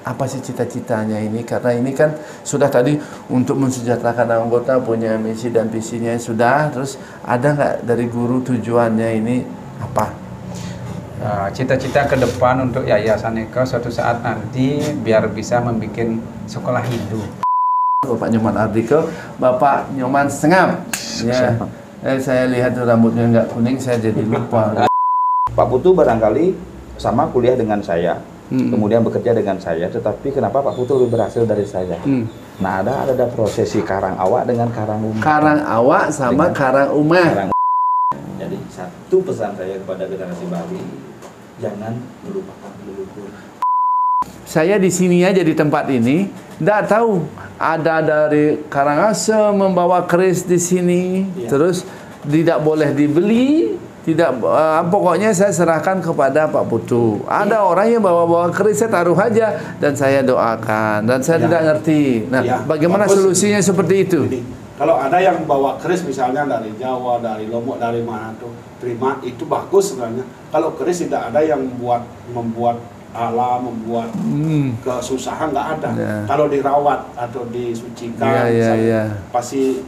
apa sih cita-citanya ini? Karena ini kan sudah tadi untuk mensejahterakan anggota, punya misi dan visinya sudah. Terus ada nggak dari guru tujuannya ini apa? Cita-cita ke depan untuk Yayasan Eka suatu saat nanti biar bisa membuat sekolah Hindu. Bapak Nyoman Ardike, Bapak Nyoman Sengam. Ya. Saya lihat rambutnya nggak kuning, saya jadi lupa. Pak Putu barangkali sama kuliah dengan saya, kemudian bekerja dengan saya, tetapi kenapa Pak Putu lebih berhasil dari saya? Nah, ada prosesi karang awak dengan karang umah. Karang awak sama dengan karang umah. Jadi satu pesan saya kepada generasi Bali, jangan melupakan leluhur. Saya di sini aja di tempat ini, tidak tahu ada dari Karangasem membawa keris di sini, terus tidak boleh dibeli. Tidak, pokoknya saya serahkan kepada Pak Putu. Ada orang yang bawa-bawa keris, saya taruh aja dan saya doakan dan saya tidak ngerti. Nah, bagaimana solusinya seperti itu? Jadi, kalau ada yang bawa keris misalnya dari Jawa, dari Lombok, dari mana tuh, terima, itu bagus sebenarnya. Kalau keris tidak ada yang membuat ala, membuat kesusahan, nggak ada. Kalau dirawat atau disucikan, pasti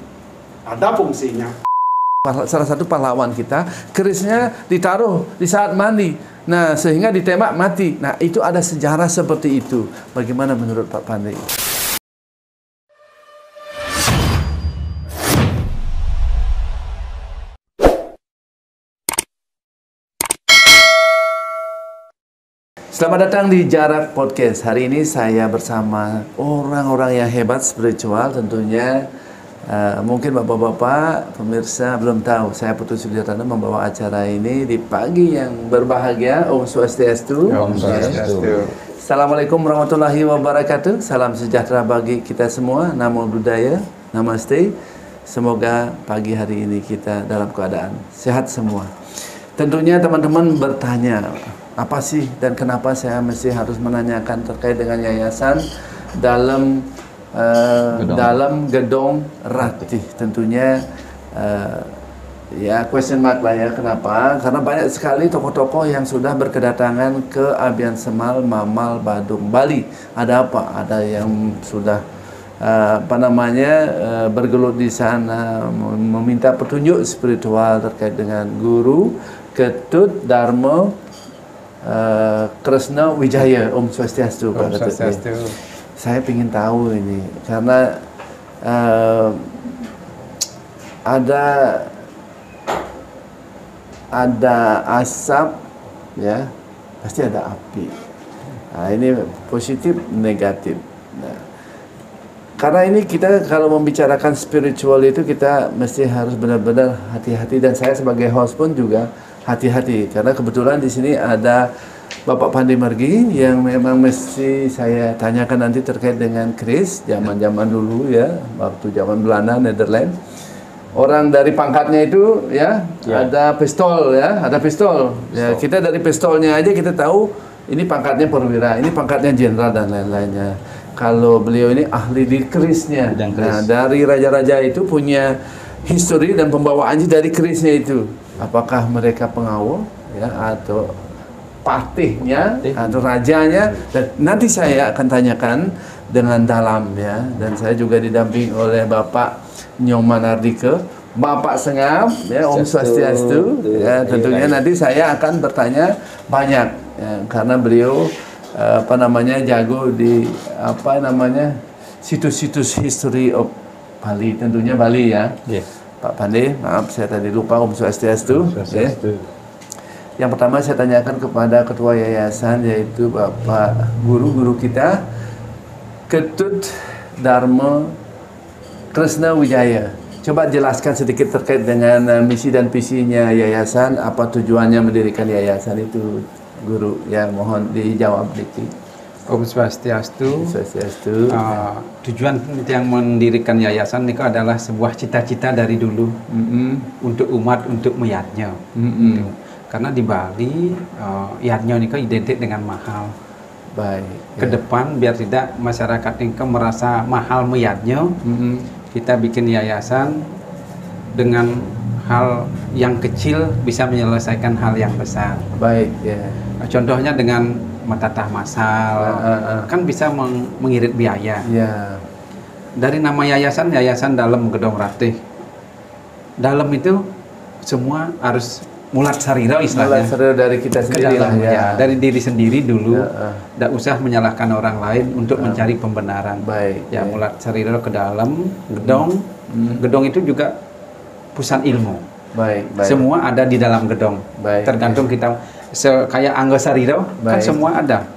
ada fungsinya. Salah satu pahlawan kita, kerisnya ditaruh di saat mandi. Nah, sehingga ditembak mati. Nah, itu ada sejarah seperti itu. Bagaimana menurut Pak Pandey? Selamat datang di Jarak Podcast. Hari ini saya bersama orang-orang yang hebat spiritual tentunya. Mungkin bapak-bapak pemirsa belum tahu, saya Putu Sudiartana membawa acara ini di pagi yang berbahagia. Om Swastiastu. Om Swastiastu. Assalamualaikum warahmatullahi wabarakatuh. Salam sejahtera bagi kita semua. Namo Buddhaya. Namaste. Semoga pagi hari ini kita dalam keadaan sehat semua. Tentunya teman-teman bertanya, apa sih dan kenapa saya mesti harus menanyakan terkait dengan yayasan dalam gedung Ratih. Tentunya ya question mark lah ya, kenapa? Karena banyak sekali tokoh-tokoh yang sudah berkedatangan ke Abian Semal, Mamal, Badung, Bali. Ada apa? Ada yang sudah bergelut di sana, meminta petunjuk spiritual terkait dengan Guru Ketut Dharma Kresna Wijaya. Om Swastiastu. Om Swastiastu. Saya ingin tahu ini karena ada asap, ya pasti ada api. Nah, ini positif negatif. Nah, karena ini kita kalau membicarakan spiritual itu kita mesti harus benar-benar hati-hati, dan saya sebagai host pun juga hati-hati karena kebetulan di sini ada Bapak Pandey Margi yang memang mesti saya tanyakan nanti terkait dengan keris zaman-zaman dulu ya, waktu zaman Belanda, Netherlands. Orang dari pangkatnya itu ada pistol ya, ada pistol. Ya, kita dari pistolnya aja kita tahu ini pangkatnya perwira, ini pangkatnya jenderal dan lain-lainnya. Kalau beliau ini ahli di kerisnya. Nah, dari raja-raja itu punya histori dan pembawaannya dari kerisnya itu. Apakah mereka pengawal ya atau patihnya atau rajanya, dan nanti saya akan tanyakan dengan dalam ya, dan saya juga didamping oleh Bapak Nyoman Ardike, Bapak Sengam ya, Om Swastiastu ya, tentunya nanti saya akan bertanya banyak ya, karena beliau jago di situs-situs history of Bali, tentunya Bali ya. Pak Pandey, maaf saya tadi lupa. Om Swastiastu. Yang pertama saya tanyakan kepada ketua yayasan, yaitu Bapak guru kita Ketut Dharma Kresna Wijaya. Coba jelaskan sedikit terkait dengan misi dan visinya yayasan, apa tujuannya mendirikan yayasan itu, Guru. Ya, mohon dijawab dikit. Om Swastiastu. Swastiastu. Tujuan yang mendirikan yayasan ini adalah sebuah cita-cita dari dulu untuk umat, untuk meyatnya. Karena di Bali, yatnya ini identik dengan mahal. Baik. Ke depan biar tidak masyarakat ini merasa mahal meyatnya, kita bikin yayasan dengan hal yang kecil bisa menyelesaikan hal yang besar. Baik. Ya. Contohnya dengan metatah massal, kan bisa mengirit biaya. Ya. Dari nama yayasan, Yayasan Dalem Gedong Ratih. Dalem itu semua harus mulat sarira istilahnya. Mulat sarira dari kita Ke sendiri lah dalam, ya. dari diri sendiri dulu. Ya, Tidak usah menyalahkan orang lain untuk mencari pembenaran. Baik. Ya, mulat sarira ke dalam gedong. Gedong itu juga pusat ilmu. Baik, baik. Semua ada di dalam gedong. Baik. Tergantung kita kayak angga sarira kan Baik. semua ada.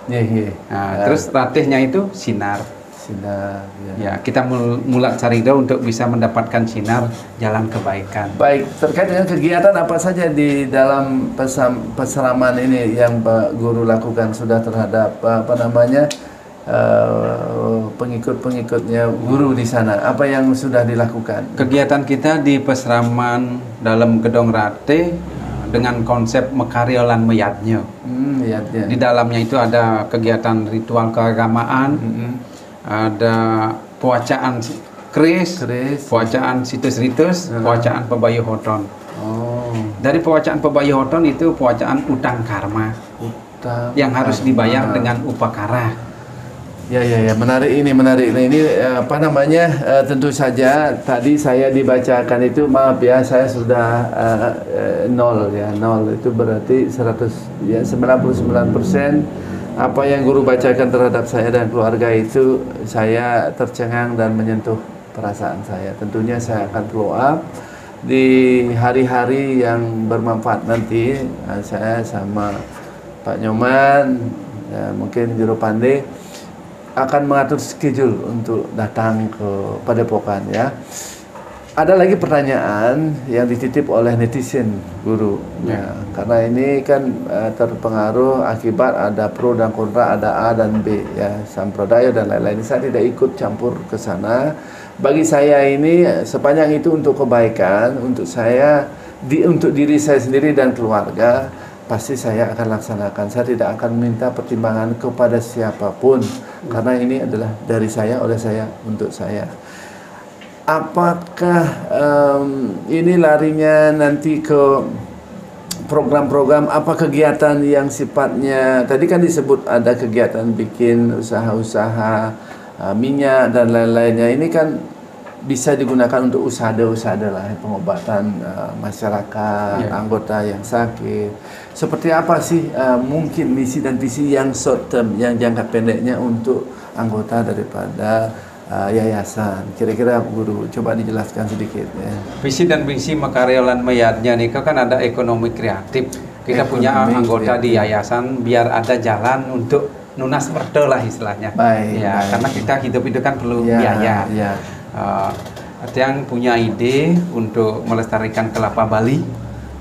Iya, iya. Nah, terus ratihnya itu sinar. Sinar. Ya. Ya, kita mulat sarira untuk bisa mendapatkan sinar jalan kebaikan. Baik, terkait dengan kegiatan apa saja di dalam peseraman ini yang Pak Guru lakukan sudah terhadap pengikut-pengikutnya guru di sana, apa yang sudah dilakukan? Kegiatan kita di peseraman dalam Gedong Ratih dengan konsep mekariolan meyatnya. Lihatnya. Di dalamnya itu ada kegiatan ritual keagamaan, ada pewacaan keris, pewacaan situs-ritus, pewacaan pebayuhoton. Oh, Dari pewacaan pebayuhoton itu pewacaan utang karma utang yang harus karma. dibayar dengan upakara. Ya, menarik ini, menarik. Nah, ini tentu saja tadi saya dibacakan itu, maaf ya, saya sudah 0 ya, 0 itu berarti 99% apa yang guru bacakan terhadap saya dan keluarga itu saya tercengang dan menyentuh perasaan saya. Tentunya saya akan follow up di hari-hari yang bermanfaat nanti. Saya sama Pak Nyoman, ya, mungkin Juru Pande akan mengatur schedule untuk datang ke Padepokan ya. Ada lagi pertanyaan yang dititip oleh netizen guru ya, karena ini kan terpengaruh akibat ada pro dan kontra, ada A dan B ya, sampradaya dan lain-lain. Saya tidak ikut campur ke sana. Bagi saya ini sepanjang itu untuk kebaikan, untuk saya untuk diri saya sendiri dan keluarga, pasti saya akan laksanakan. Saya tidak akan minta pertimbangan kepada siapapun, karena ini adalah dari saya, oleh saya, untuk saya. Apakah ini larinya nanti ke program-program apa, kegiatan yang sifatnya, tadi kan disebut ada kegiatan bikin usaha-usaha minyak dan lain-lainnya, ini kan bisa digunakan untuk usada-usada lah, pengobatan masyarakat, anggota yang sakit. Seperti apa sih mungkin misi dan visi yang short term, yang jangka pendeknya untuk anggota daripada yayasan? Kira-kira guru coba dijelaskan sedikit ya. Visi dan misi mekariolan meyatnya nih kan ada ekonomi kreatif. Kita punya anggota di yayasan biar ada jalan untuk nunas merdo lah istilahnya. Baik, ya, baik. karena kita hidup itu kan perlu biaya. Ya. Ada yang punya ide untuk melestarikan kelapa Bali.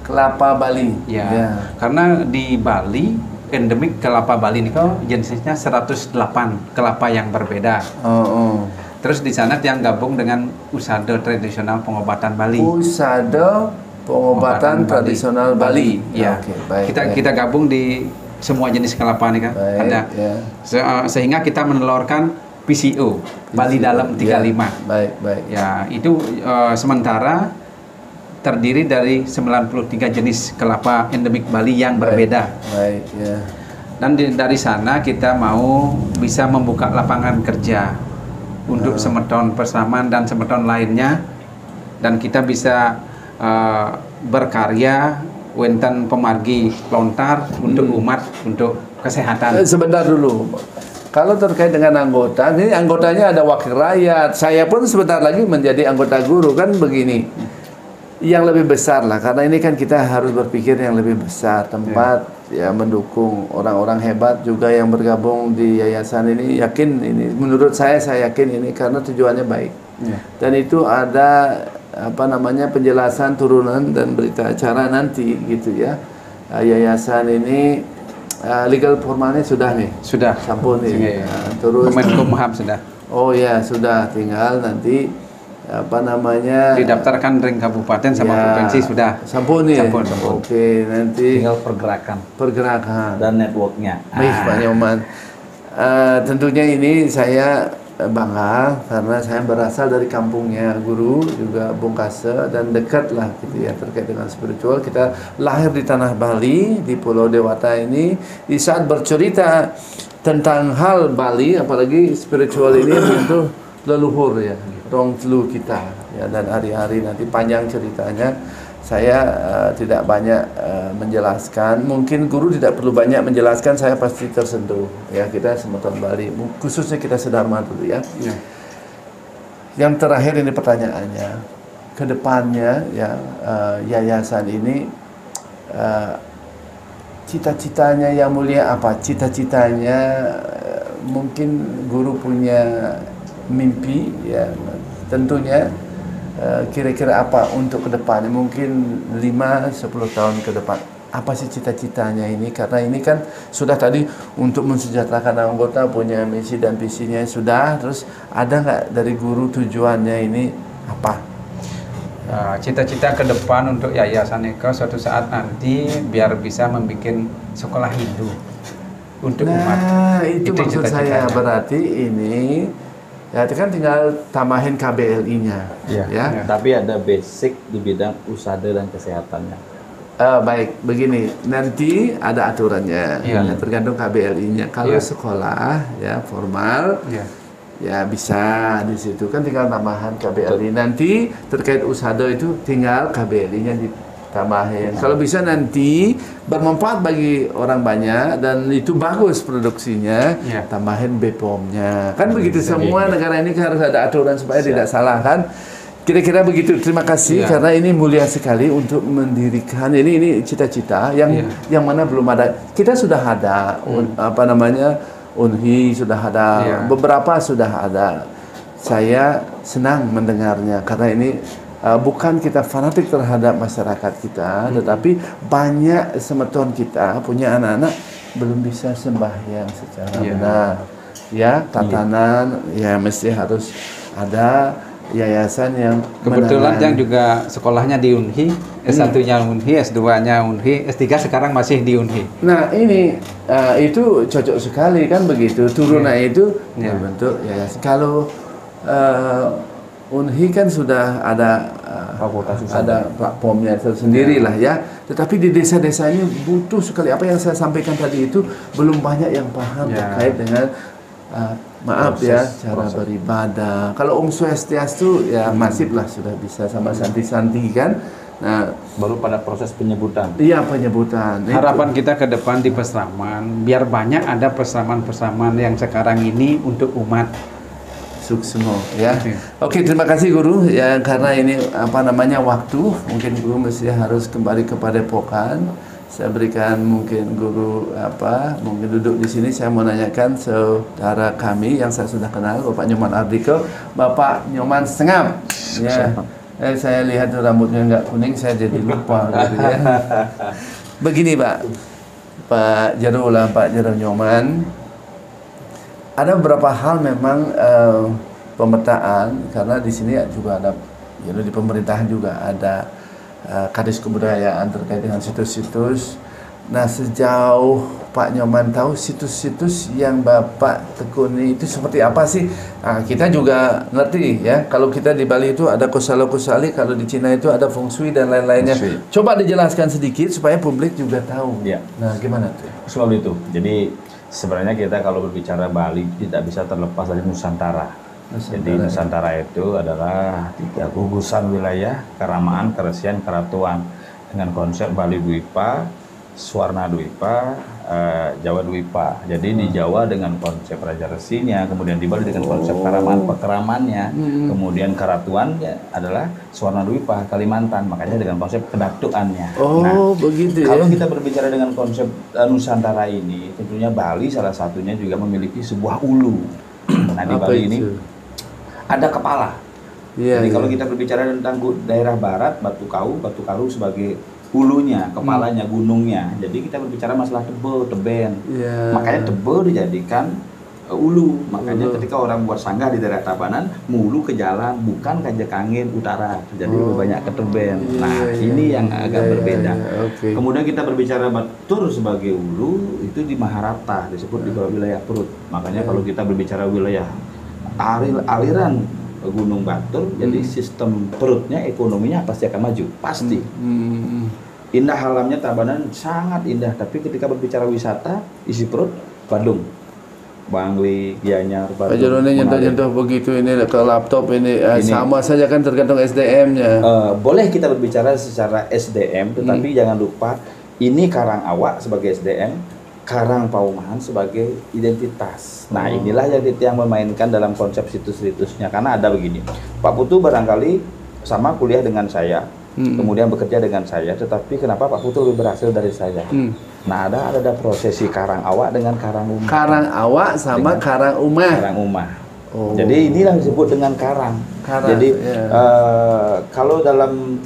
Kelapa Bali. Ya. Karena di Bali endemik kelapa Bali ini kok jenisnya 108 kelapa yang berbeda. Terus di sana yang gabung dengan usada tradisional pengobatan Bali. Usada pengobatan tradisional Bali. Ya. Oke, baik. Kita gabung di semua jenis kelapa nih kan. Baik, ada. ya. Sehingga kita menelurkan PCO, Bali Dalem 35. Ya, baik. Ya, itu sementara terdiri dari 93 jenis kelapa endemik Bali yang berbeda. Baik, ya. Dan dari sana kita mau bisa membuka lapangan kerja untuk semeton Peseraman dan semeton lainnya, dan kita bisa berkarya wenten pemargi lontar untuk umat, untuk kesehatan. Sebentar dulu. Kalau terkait dengan anggota, ini anggotanya ada wakil rakyat. Saya pun sebentar lagi menjadi anggota guru, kan begini. Yang lebih besar lah, karena ini kan kita harus berpikir yang lebih besar, tempat ya mendukung orang-orang hebat juga yang bergabung di yayasan ini. Yakin ini, menurut saya yakin ini karena tujuannya baik. Dan itu ada penjelasan turunan dan berita acara nanti gitu ya. Yayasan ini legal formalnya sudah nih. Sudah. Sampun nih. Terus Kemenkumham sudah. Oh ya, sudah, tinggal nanti didaftarkan ring kabupaten sama provinsi sudah. Sampun nih. Sampun. Oke, nanti tinggal pergerakan dan networknya. Baik, Pak Nyoman. Tentunya ini saya bangga karena saya berasal dari kampungnya guru juga Bungkase dan dekat lah gitu ya terkait dengan spiritual. Kita lahir di tanah Bali di Pulau Dewata ini. Di saat bercerita tentang hal Bali, apalagi spiritual ini itu leluhur ya, rong telu kita ya, dan hari-hari nanti panjang ceritanya. Saya tidak banyak menjelaskan, mungkin guru tidak perlu banyak menjelaskan, saya pasti tersentuh ya. Kita Semeton Bali, khususnya kita Sedharma dulu ya. Yang terakhir ini pertanyaannya, kedepannya ya yayasan ini cita-citanya yang mulia apa? Cita-citanya mungkin guru punya mimpi ya, tentunya kira-kira apa untuk ke depan, mungkin 5-10 tahun ke depan, apa sih cita-citanya ini? Karena ini kan sudah tadi untuk mensejahterakan anggota, punya misi dan visinya sudah, terus ada nggak dari guru tujuannya ini apa? Cita-cita ke depan untuk Yayasan Eka suatu saat nanti biar bisa membuat sekolah Hindu untuk umat. Nah itu maksud saya, berarti ini ya itu kan tinggal tambahin KBLI-nya ya. Tapi ada basic di bidang usada dan kesehatannya. Baik, begini, nanti ada aturannya, ya, tergantung KBLI-nya. Kalau sekolah ya formal, ya bisa di situ kan tinggal tambahan KBLI. Nanti terkait usada itu tinggal KBLI-nya ditambahin. Kalau bisa nanti bermanfaat bagi orang banyak dan itu bagus produksinya, tambahin BPOM-nya. Kan begitu, semua negara ini kan harus ada aturan supaya tidak salah kan. Kira-kira begitu. Terima kasih karena ini mulia sekali untuk mendirikan ini cita-cita yang mana belum ada. Kita sudah ada apa namanya UNHI sudah ada, beberapa sudah ada. Saya senang mendengarnya karena ini bukan kita fanatik terhadap masyarakat kita, tetapi banyak semeton kita punya anak-anak belum bisa sembahyang secara benar. Ya, tatanan ya mesti harus ada yayasan yang kebetulan yang juga sekolahnya di UNHI, S1-nya UNHI, S2-nya UNHI, S3 sekarang masih di UNHI. Nah ini itu cocok sekali kan begitu, turunan itu berbentuk yayasan. Kalau UNHI kan sudah ada ada platformnya tersendiri lah ya. Tetapi di desa-desa ini butuh sekali, apa yang saya sampaikan tadi itu belum banyak yang paham terkait dengan cara beribadah. Kalau Om Swastiastu ya masif lah, sudah bisa sama santi-santi kan. Nah, baru pada proses penyebutan. Iya, penyebutan. Harapan kita ke depan di pesraman, biar banyak ada pesraman-pesraman yang sekarang ini untuk umat. Suksmo ya. Oke, terima kasih guru ya, karena ini apa namanya waktu, mungkin guru mesti harus kembali ke Padepokan. Saya berikan mungkin guru mungkin duduk di sini. Saya mau nanyakan saudara kami yang saya sudah kenal, Bapak Nyoman Ardiko, Bapak Nyoman Sengam. Ya. Saya lihat rambutnya nggak kuning, saya jadi lupa gitu ya. Begini Pak Jero Nyoman, ada beberapa hal memang pemetaan, karena di sini juga ada, di pemerintahan juga ada Kadis Kebudayaan terkait dengan situs-situs. Nah, sejauh Pak Nyoman tahu situs-situs yang Bapak tekuni itu seperti apa sih? Nah, kita juga ngerti ya, kalau kita di Bali itu ada kusala-kusali, kalau di Cina itu ada feng shui dan lain-lainnya. Coba dijelaskan sedikit supaya publik juga tahu. Ya. Nah, gimana tuh? Soal itu. Jadi sebenarnya kita kalau berbicara Bali tidak bisa terlepas dari Nusantara. Jadi Nusantara itu adalah 3 gugusan wilayah: Keramaan, Keresian, Keratuan, dengan konsep Bali Dwipa, Swarna Dwipa, Jawa Dwipa. Jadi di Jawa dengan konsep Raja Resinya, kemudian di Bali dengan konsep Karamaan Pekeramannya, kemudian Keratuannya adalah Swarna Dwipa, Kalimantan, makanya dengan konsep kedatuannya. Begitu ya. Kalau kita berbicara dengan konsep Nusantara ini, tentunya Bali salah satunya juga memiliki sebuah ulu. Nah, di Bali ini ada kepala. Jadi kalau kita berbicara tentang daerah barat, Batu Karu sebagai hulunya, kepalanya, gunungnya. Jadi kita berbicara masalah teben. Makanya tebe dijadikan ulu. Makanya ketika orang buat sanggah di daerah Tabanan, mulu ke jalan, bukan kajak angin utara. Jadi lebih banyak ke teben. Nah, ini yang agak berbeda. Kemudian kita berbicara Batur sebagai ulu, itu di Maharata, disebut di wilayah Perut. Makanya kalau kita berbicara wilayah aliran Gunung Batur, jadi sistem perutnya, ekonominya pasti akan maju, pasti. Indah alamnya Tabanan sangat indah, tapi ketika berbicara wisata, isi perut Bandung, Bangli, Gianyar, Pak Joni nyentuh-nyentuh begitu ini ke laptop ini, sama saja kan tergantung SDM-nya. Boleh kita berbicara secara SDM, tetapi jangan lupa ini Karangawak sebagai SDM, Karang Paumahan sebagai identitas. Nah, inilah yang memainkan dalam konsep situs-situsnya. Karena ada begini, Pak Putu barangkali sama kuliah dengan saya, kemudian bekerja dengan saya, tetapi kenapa Pak Putu lebih berhasil dari saya? Nah, ada prosesi Karangawak dengan Karangumah. Karangawak sama Karangumah. Karangumah. Jadi inilah disebut dengan karang. Jadi kalau dalam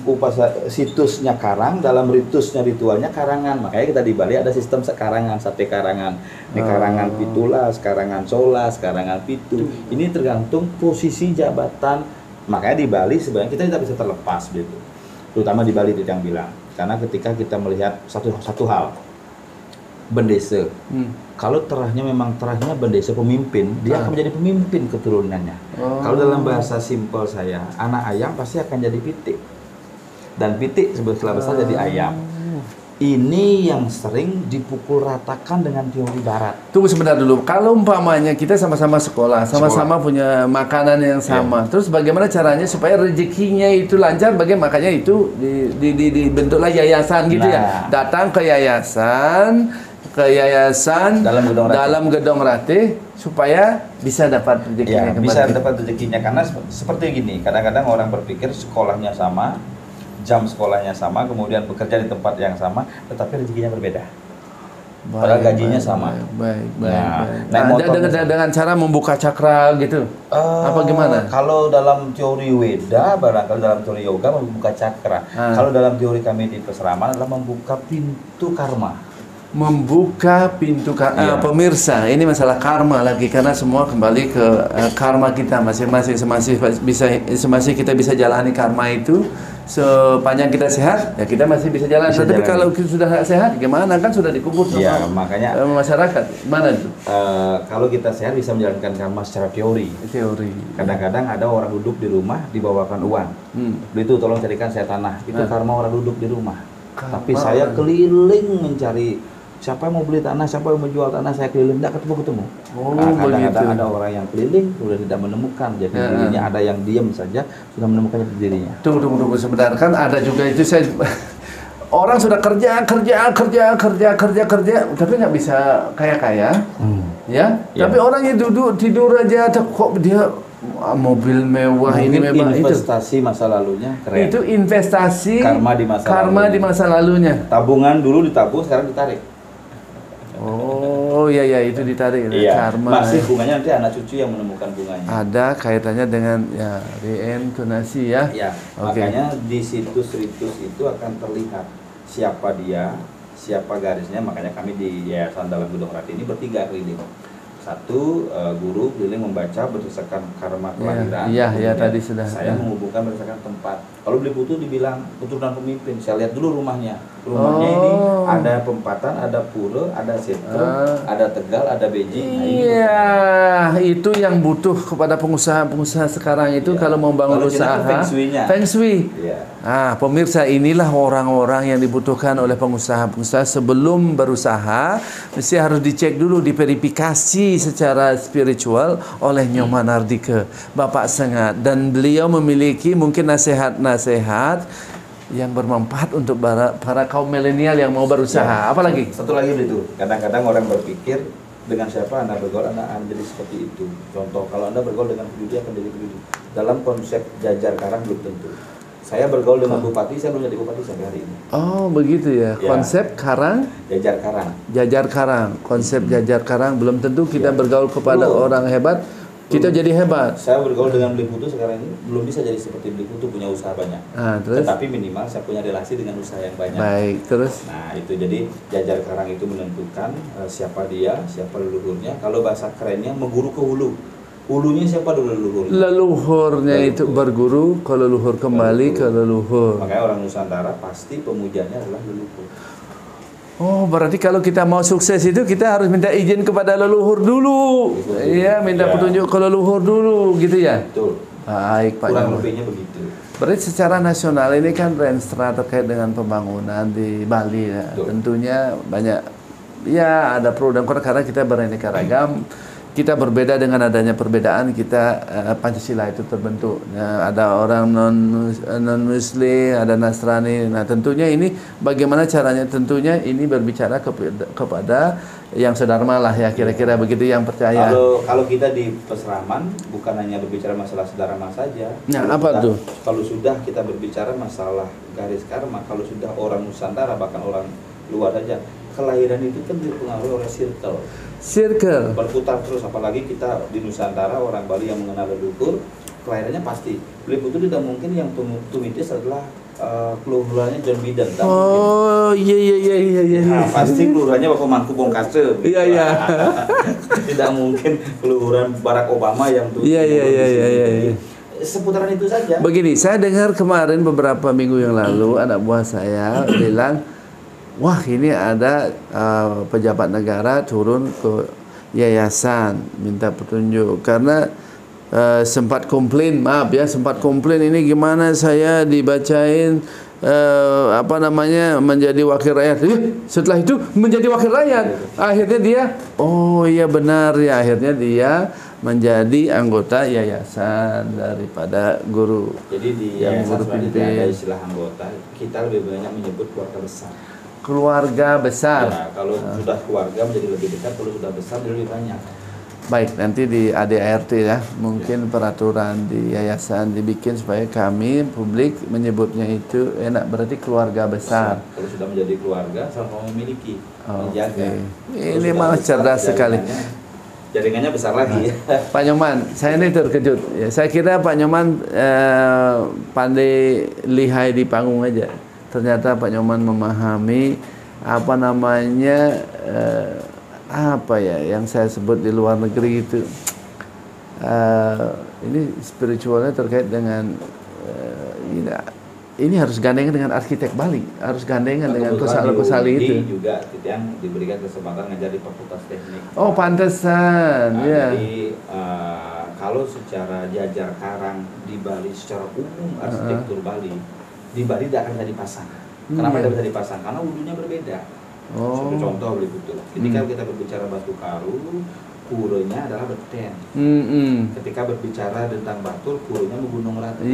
situsnya karang, dalam ritusnya ritualnya karangan. Makanya kita di Bali ada sistem sekarangan, sate karangan. Ini karangan pitulas, karangan solas, karangan pitu. Ini tergantung posisi jabatan. Makanya di Bali sebenarnya kita tidak bisa terlepas gitu. Terutama di Bali itu yang bilang. Karena ketika kita melihat satu hal, bendese. Kalau terahnya memang terahnya bendese pemimpin, dia akan menjadi pemimpin keturunannya. Kalau dalam bahasa simpel saya, anak ayam pasti akan jadi pitik. Dan pitik sebelah besar jadi ayam. Ini yang sering dipukul ratakan dengan teori barat. Tunggu sebentar dulu. Kalau umpamanya kita sama-sama sekolah, sama-sama punya makanan yang sama. Terus bagaimana caranya supaya rezekinya itu lancar? Bagaimana makanya itu dibentuklah yayasan gitu ya. Datang ke yayasan dalam gedung Ratih supaya bisa dapat rezekinya kembali. Bisa dapat rezekinya karena seperti gini, kadang-kadang orang berpikir sekolahnya sama, jam sekolahnya sama, kemudian bekerja di tempat yang sama, tetapi rezekinya berbeda. Padahal gajinya sama. Dengan cara membuka cakra gitu. Apa gimana? Kalau dalam teori Weda, barangkali dalam teori yoga membuka cakra. Kalau dalam teori kami di Peseraman adalah membuka pintu karma. Membuka pintu karma. Pemirsa, ini masalah karma lagi karena semua kembali ke karma kita masing-masing. Semasa kita bisa jalani karma itu sepanjang kita sehat, ya kita masih bisa jalan. Tapi kalau kita sudah nggak sehat, gimana? Kan sudah dikubur sama makanya masyarakat. Mana itu? Kalau kita sehat bisa menjalankan karma secara teori. Kadang-kadang ada orang duduk di rumah dibawakan uang. Itu tolong carikan saya tanah. Itu karma orang duduk di rumah. Tapi saya keliling mencari siapa yang mau beli tanah, siapa yang mau jual tanah, saya keliling, tidak ketemu. Kadang-kadang ada orang yang keliling sudah tidak menemukan, jadi dirinya ada yang diam saja sudah menemukan dirinya. Tunggu sebentar, kan ada juga itu saya orang sudah kerja, tapi nggak bisa kaya, ya. Tapi orangnya duduk tidur aja, kok dia mobil mewah. Mungkin ini memang investasi masa lalunya keren. Itu investasi karma di masa lalunya. Tabungan dulu ditabung, sekarang ditarik. Oh iya itu ditarik. Karma. Masih bunganya nanti anak cucu yang menemukan bunganya. Ada kaitannya dengan reinkarnasi ya. Makanya di situs ritus itu akan terlihat siapa dia, siapa garisnya. Makanya kami di Yayasan Dalam Gedung Ratih ini bertiga keliling. Satu guru keliling membaca berdasarkan karma kelahiran. Tadi sudah. Saya menghubungkan berdasarkan tempat. Kalau beli putu dibilang keturunan pemimpin, saya lihat dulu rumahnya. Rumahnya ini ada Pempatan, ada Pura, ada Setro, ada Tegal, ada Beji. Itu yang butuh kepada pengusaha sekarang itu kalau mau bangun usaha. Feng Shui. Pemirsa, inilah orang-orang yang dibutuhkan oleh pengusaha sebelum berusaha. Mesti harus dicek dulu, diverifikasi secara spiritual oleh Nyoman Ardike, Bapak Sengat, dan beliau memiliki mungkin nasihat-nasihat yang bermanfaat untuk para kaum milenial yang mau berusaha. Apalagi? Satu lagi itu, kadang-kadang orang berpikir dengan siapa Anda bergaul, Anda akan jadi seperti itu. Contoh, kalau Anda bergaul dengan penduduk akan jadi penduduk. Dalam konsep jajar karang belum tentu. Saya bergaul dengan bupati, saya belum jadi bupati sampai hari ini. Oh, begitu ya. Konsep karang? Jajar karang. Jajar karang. Konsep jajar karang belum tentu kita bergaul kepada orang hebat, kita jadi hebat. Saya bergaul dengan Beli Putu sekarang ini belum bisa jadi seperti Beli Putu, punya usaha banyak. Terus? Tetapi minimal saya punya relasi dengan usaha yang banyak. Baik, terus? Nah, itu jadi jajar karang itu menentukan siapa dia, siapa leluhurnya. Kalau bahasa kerennya mengguru ke hulu. Hulunya siapa dulu leluhurnya? Leluhurnya itu berguru ke leluhur, kembali ke leluhur. Makanya orang Nusantara pasti pemujanya adalah leluhur. Oh, berarti kalau kita mau sukses itu kita harus minta izin kepada leluhur dulu. Iya, minta petunjuk ke leluhur dulu gitu ya. Betul. Baik, Pak. Kurang lebihnya begitu. Berarti secara nasional ini kan Renstra terkait dengan pembangunan di Bali ya. Betul. Tentunya banyak ya ada pro dan kontra karena kita beraneka ragam. Kita berbeda dengan adanya perbedaan kita Pancasila itu terbentuk. Ada orang non Muslim, ada Nasrani. Nah tentunya ini bagaimana caranya? Tentunya ini berbicara kepada yang sedharma lah ya kira-kira begitu yang percaya. Kalau kita di Peseraman bukan hanya berbicara masalah sedharma saja. Nah apa tuh? Kalau sudah kita berbicara masalah garis karma, kalau sudah orang Nusantara bahkan orang luar saja, kelahiran itu kan dipengaruhi oleh circle berputar terus, apalagi kita di Nusantara orang Bali yang mengenal leluhur, kelahirannya pasti beliau itu tidak mungkin yang tumitis adalah keluhurannya John Biden. Oh iya. Nah, pasti keluhurannya Bapak Mangku Bongkase. Iya. Tidak mungkin keluhuran Barack Obama yang tuh. Iya. Seputaran itu saja. Begini, saya dengar kemarin beberapa minggu yang lalu anak buah saya bilang, wah ini ada pejabat negara turun ke yayasan minta petunjuk karena sempat komplain ini gimana saya dibacain menjadi wakil rakyat. Setelah itu menjadi wakil rakyat, akhirnya dia oh iya benar ya, akhirnya dia menjadi anggota yayasan daripada guru. Jadi di yayasan sebenarnya ada istilah anggota, kita lebih banyak menyebut keluarga besar. Ya, kalau sudah keluarga menjadi lebih dekat, kalau sudah besar jadi lebih banyak. Baik, nanti di ADART ya, mungkin peraturan di yayasan dibikin supaya kami publik menyebutnya itu enak, berarti keluarga besar. Kalau sudah menjadi keluarga, sama memiliki, menjaga. Ini malah cerdas sekali. Jaringannya besar lagi. Pak Nyoman, saya ini terkejut. Ya, saya kira Pak Nyoman pandai lihai di panggung aja. Ternyata Pak Nyoman memahami yang saya sebut di luar negeri itu ini spiritualnya terkait dengan ini harus gandengan dengan arsitek Bali, harus gandengan dengan kusali itu. Juga yang diberikan kesempatan ngajar di Fakultas Teknik. Oh pantesan, ya. Jadi kalau secara jajar karang di Bali secara umum arsitektur Bali di Bali tidak akan bisa dipasang. Kenapa tidak bisa dipasang? Karena wujudnya berbeda. Sebagai contoh begitu. Ketika kita berbicara batu karu, puranya adalah beten. Ketika berbicara tentang batu, puranya menggunung ratu.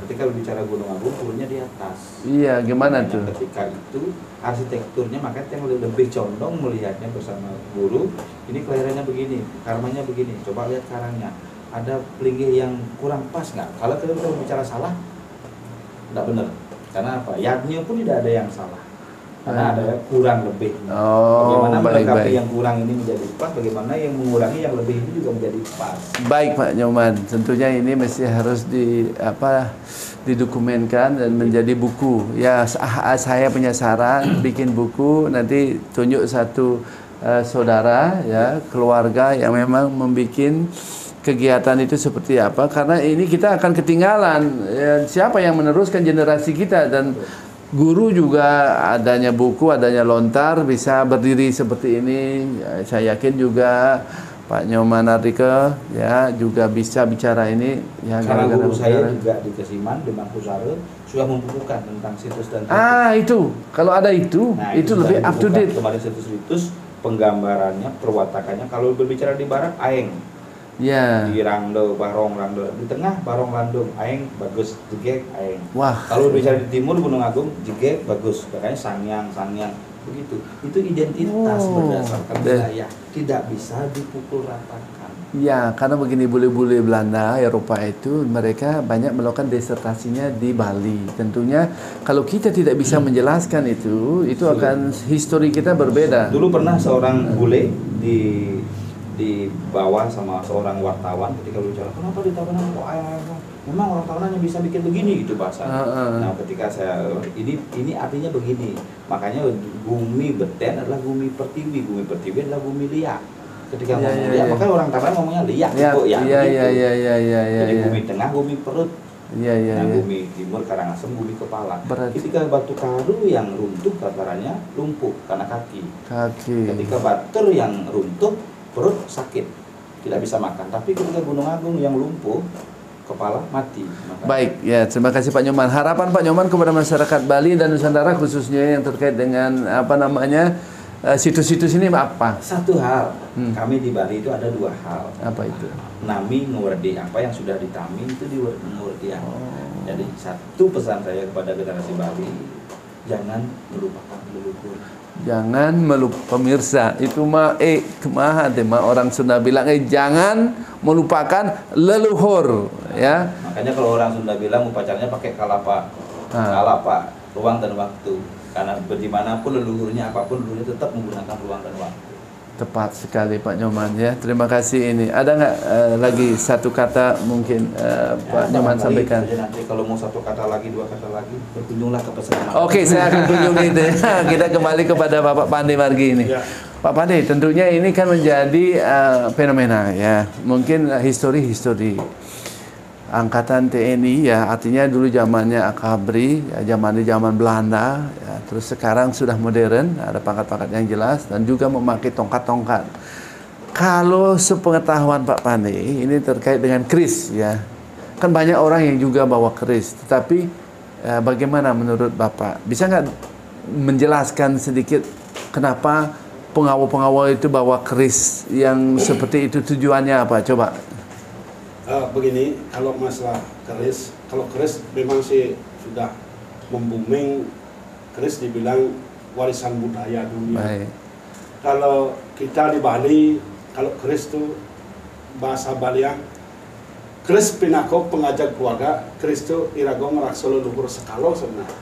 Ketika berbicara Gunung Agung, puranya di atas. Iya, gimana tuh? Ketika itu arsitekturnya, makanya yang lebih condong melihatnya bersama guru. Ini kelahirannya begini, karmanya begini. Coba lihat karangnya. Ada pelinggih yang kurang pas nggak? Kalau kita berbicara salah, tidak benar. Karena apa? Yadnya pun tidak ada yang salah. Karena ada kurang lebih. Bagaimana melengkapi yang kurang ini menjadi pas, bagaimana yang mengurangi yang lebih ini juga menjadi pas. Baik Pak Nyoman, tentunya ini mesti harus didokumenkan dan menjadi buku. Ya, saya punya saran bikin buku, nanti tunjuk satu saudara ya, keluarga yang memang membuat kegiatan itu seperti apa, karena ini kita akan ketinggalan ya, siapa yang meneruskan generasi kita, dan guru juga adanya buku, adanya lontar bisa berdiri seperti ini ya, saya yakin juga Pak Nyoman Ardike ya juga bisa bicara ini ya, karena guru saya juga di Kesiman di Mangkusare sudah membukukan tentang situs dan itu kalau ada itu lebih up to date. Kemarin situs penggambarannya, perwatakannya. Kalau berbicara di barat, Aeng di Rangdo, Barong Rangdo, di tengah Barong Landung, Aeng bagus, Jegek Aeng. Kalau berbicara di timur Gunung Agung, Jegek bagus, makanya Sangyang begitu. Itu identitas berdasarkan wilayah, tidak bisa dipukul ratakan. Ya, karena begini, bule-bule Belanda, Eropa itu mereka banyak melakukan disertasinya di Bali. Tentunya kalau kita tidak bisa menjelaskan itu akan histori kita berbeda. Dulu pernah seorang bule di bawah sama seorang wartawan ketika berbicara, kenapa di Tabanan kok memang orang Tabanan yang bisa bikin begini gitu bahasa. Nah, ketika saya ini artinya begini. Makanya bumi beten adalah bumi pertiwi adalah bumi liak. Ketika ngomong liak, makanya orang Tabanan ngomongnya liak gitu ya. Jadi bumi tengah, bumi perut. Nah, bumi timur Karangasem bumi kepala. Ketika batu karu yang runtuh kabarannya lumpuh karena kaki. Ketika batur yang runtuh perut sakit, tidak bisa makan. Tapi ketika Gunung Agung yang lumpuh kepala mati. Baik, ya, terima kasih Pak Nyoman. Harapan Pak Nyoman kepada masyarakat Bali dan Nusantara khususnya yang terkait dengan situs-situs ini apa? Satu hal, kami di Bali itu ada dua hal. Apa itu? Nami ngurdi, apa yang sudah ditami itu diurdian. Jadi satu pesan saya kepada generasi Bali, jangan melupakan leluhur. Jangan melupakan, pemirsa, itu orang Sunda bilang jangan melupakan leluhur, ya. Makanya kalau orang Sunda bilang upacaranya pakai kalapa, ruang dan waktu. Karena dimanapun leluhurnya, apapun leluhurnya tetap menggunakan ruang dan waktu. Tepat sekali Pak Nyoman, ya. Terima kasih ini. Ada nggak lagi satu kata mungkin Pak Nyoman sampaikan? Nanti kalau mau satu kata lagi, dua kata lagi, berkunjunglah ke pesantren. Oke, saya akan kunjungi itu. Kita kembali kepada Bapak Pandey Margi ini. Ya. Pak Pandey, tentunya ini kan menjadi fenomena, ya. Mungkin histori Angkatan TNI, ya, artinya dulu zamannya AKABRI, ya, zaman Belanda, ya, terus sekarang sudah modern, ada pangkat-pangkat yang jelas dan juga memakai tongkat-tongkat. Kalau sepengetahuan Pak Pandey, ini terkait dengan keris, ya, kan banyak orang yang juga bawa keris, tetapi bagaimana menurut Bapak? Bisa nggak menjelaskan sedikit kenapa pengawal-pengawal itu bawa keris yang seperti itu, tujuannya apa? Coba. Begini, kalau masalah keris, kalau keris memang sih sudah membooming, keris dibilang warisan budaya dunia. Baik. Kalau kita di Bali, kalau keris itu bahasa Balian, keris pinako pengajak keluarga, keris itu irago ngerakso leluhur sekalo sebenarnya.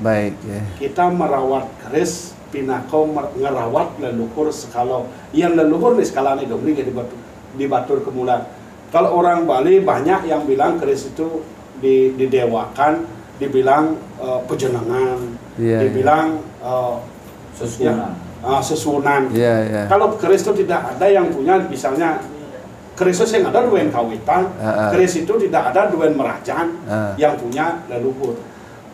Baik. Ya. Kita merawat keris pinako ngerawat leluhur sekalo. Yang leluhur nih skala nih dong, di Batur Kemulan. Kalau orang Bali banyak yang bilang keris itu didewakan, dibilang pejenengan, dibilang sesunan. Kalau keris itu tidak ada yang punya, misalnya keris itu yang ada duen kawitan, keris itu tidak ada duen merajan yang punya leluhur.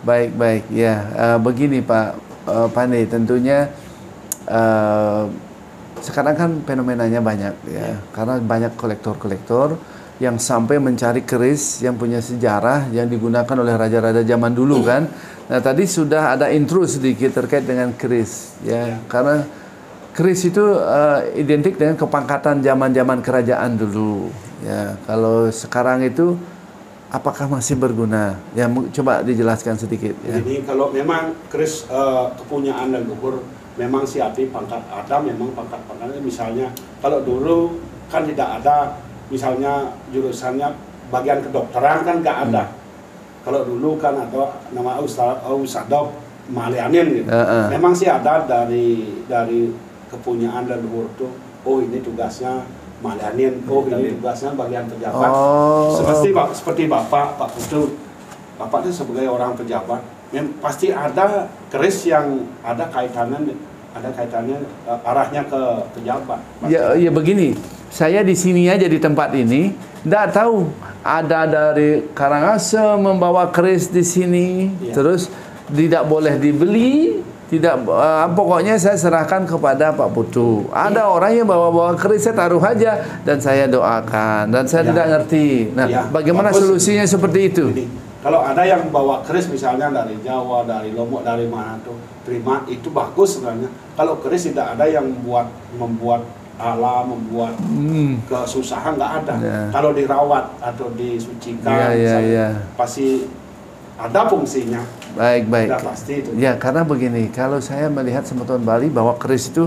Baik, ya. Begini Pak Pandey, tentunya sekarang kan fenomenanya banyak, ya, karena banyak kolektor-kolektor yang sampai mencari keris yang punya sejarah yang digunakan oleh raja-raja zaman dulu kan. Nah, tadi sudah ada intro sedikit terkait dengan keris, ya, karena keris itu identik dengan kepangkatan zaman-zaman kerajaan dulu, ya. Kalau sekarang itu apakah masih berguna? Ya, coba dijelaskan sedikit, ya. Jadi kalau memang keris kepunyaan leluhur, memang si Ati pangkat ada, memang pangkat-pangkatnya, misalnya kalau dulu kan tidak ada, misalnya jurusannya bagian kedokteran kan nggak ada. Kalau dulu kan atau nama Usadok Malianin gitu. Memang sih ada dari kepunyaan leluhur tuh. Oh, ini tugasnya Malianin, oh ini tugasnya bagian pejabat. Seperti Bapak Pak Putu. Bapak itu sebagai orang pejabat, pasti ada keris yang ada kaitannya arahnya ke pejabat. Ya begini, saya di sini aja di tempat ini, tidak tahu ada dari Karangasem membawa keris di sini, terus tidak boleh dibeli, pokoknya saya serahkan kepada Pak Putu. Ada orang yang bawa keris, saya taruh aja dan saya doakan, dan saya tidak ngerti. Nah, bagaimana solusinya seperti itu? Kalau ada yang bawa keris misalnya dari Jawa, dari Lombok, dari mana tuh, terima, itu bagus sebenarnya. Kalau keris tidak ada yang membuat alam, membuat kesusahan, nggak ada. Kalau dirawat atau disucikan, pasti ada fungsinya. Baik. Pasti itu. Ya, karena begini, kalau saya melihat Sembatuan Bali bahwa keris itu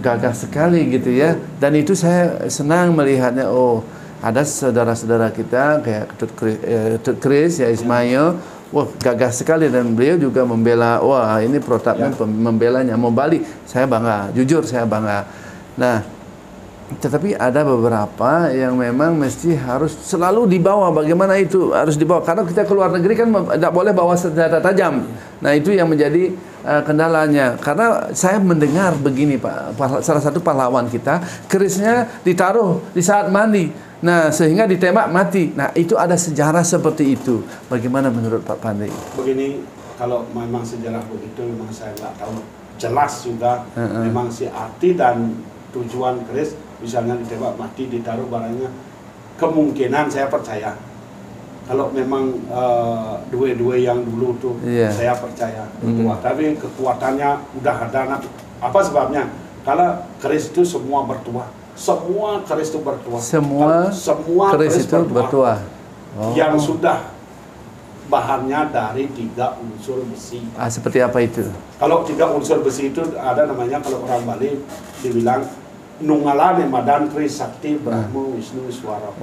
gagah sekali gitu, ya. Dan itu saya senang melihatnya. Oh, ada saudara-saudara kita kayak Tut Kris, ya, Ismail, wah gagah sekali, dan beliau juga membela, wah ini protapnya membelanya, mau Bali, saya bangga, jujur saya bangga. Nah, tetapi ada beberapa yang memang mesti harus selalu dibawa. Bagaimana itu harus dibawa? Karena kita keluar negeri kan tidak boleh bawa senjata tajam. Nah, itu yang menjadi kendalanya. Karena saya mendengar begini Pak, salah satu pahlawan kita, kerisnya ditaruh di saat mandi. Nah, sehingga ditembak mati. Nah, itu ada sejarah seperti itu. Bagaimana menurut Pak Pandey? Begini, kalau memang sejarah begitu, memang saya nggak tahu jelas juga. Memang si arti dan tujuan keris, misalnya ditembak mati, ditaruh barangnya, kemungkinan saya percaya. Kalau memang dua-dua yang dulu tuh, saya percaya. Tapi kekuatannya udah ada. Apa sebabnya? Karena keris itu semua bertuah. Semua keris itu bertuah. Semua keris itu bertuah. Yang sudah bahannya dari 3 unsur besi. Seperti apa itu? Kalau 3 unsur besi itu ada namanya, kalau orang Bali dibilang Nungalane Madan Kris Sakti Brahmo Wisnu Iswara.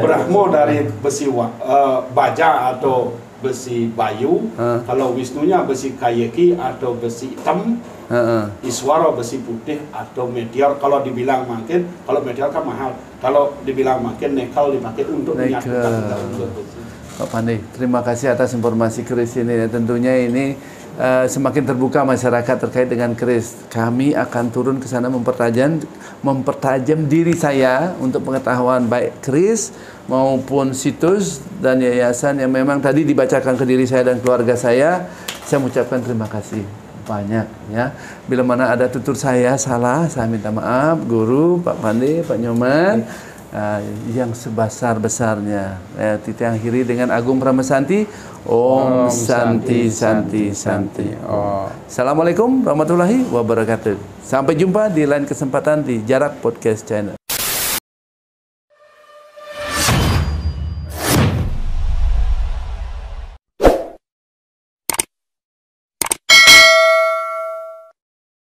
Brahmo dari besi baja atau besi bayu. Kalau Wisnunya besi kayeki atau besi hitam. Iswara besi putih atau meteor. Kalau dibilang makin, kalau meteor kan mahal. Kalau dibilang makin, nikel dipakai untuk menyatukan unsur besi. Pak Pandey, terima kasih atas informasi keris ini. Tentunya ini semakin terbuka masyarakat terkait dengan keris. Kami akan turun ke sana mempertajam diri saya untuk pengetahuan baik keris maupun situs dan yayasan yang memang tadi dibacakan ke diri saya dan keluarga saya. Saya mengucapkan terima kasih banyak ya. Bila mana ada tutur saya salah, saya minta maaf. Guru, Pak Pandey, Pak Nyoman. Yang sebesar-besarnya. Kita akhiri dengan Agung Brahmasanti. Om Santi Santi Santi. Assalamualaikum warahmatullahi wabarakatuh. Sampai jumpa di lain kesempatan di Jarak Podcast Channel.